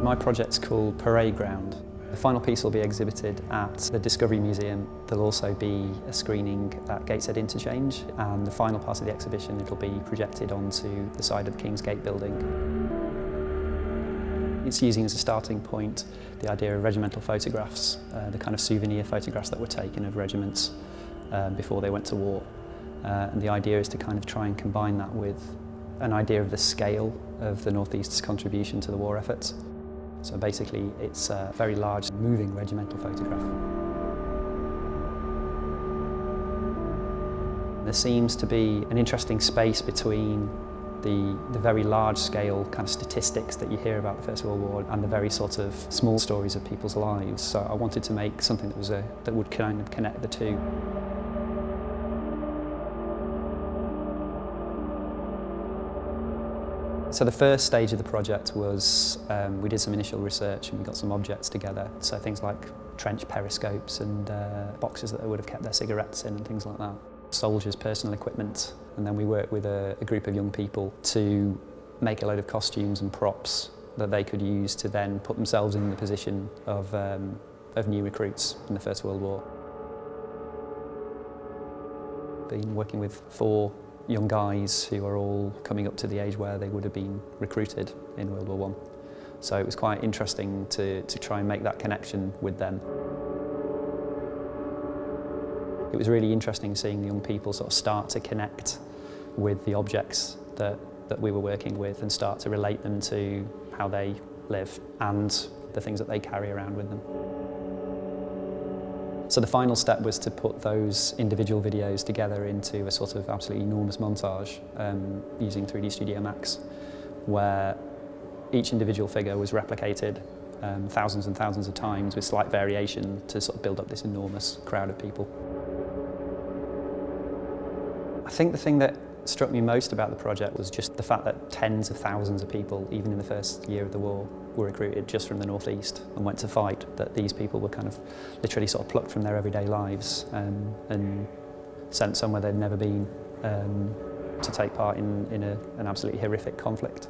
My project's called Parade Ground. The final piece will be exhibited at the Discovery Museum. There'll also be a screening at Gateshead Interchange, and the final part of the exhibition it'll be projected onto the side of the Kingsgate building. It's using as a starting point the idea of regimental photographs, the kind of souvenir photographs that were taken of regiments before they went to war. And the idea is to kind of try and combine that with an idea of the scale of the North East's contribution to the war efforts. So basically it's a very large moving regimental photograph. There seems to be an interesting space between the very large scale kind of statistics that you hear about the First World War and the very sort of small stories of people's lives. So I wanted to make something that would kind of connect the two. So the first stage of the project was we did some initial research and we got some objects together. So things like trench periscopes and boxes that they would have kept their cigarettes in and things like that. Soldiers' personal equipment, and then we worked with a group of young people to make a load of costumes and props that they could use to then put themselves in the position of new recruits in the First World War. Been working with 4 young guys who are all coming up to the age where they would have been recruited in World War I. So it was quite interesting to try and make that connection with them. It was really interesting seeing the young people sort of start to connect with the objects that we were working with and start to relate them to how they live and the things that they carry around with them. So the final step was to put those individual videos together into a sort of absolutely enormous montage using 3D Studio Max, where each individual figure was replicated thousands and thousands of times with slight variation to sort of build up this enormous crowd of people. I think the thing that struck me most about the project was just the fact that tens of thousands of people, even in the first year of the war, were recruited just from the North East and went to fight, that these people were kind of literally sort of plucked from their everyday lives and sent somewhere they'd never been to take part in an absolutely horrific conflict.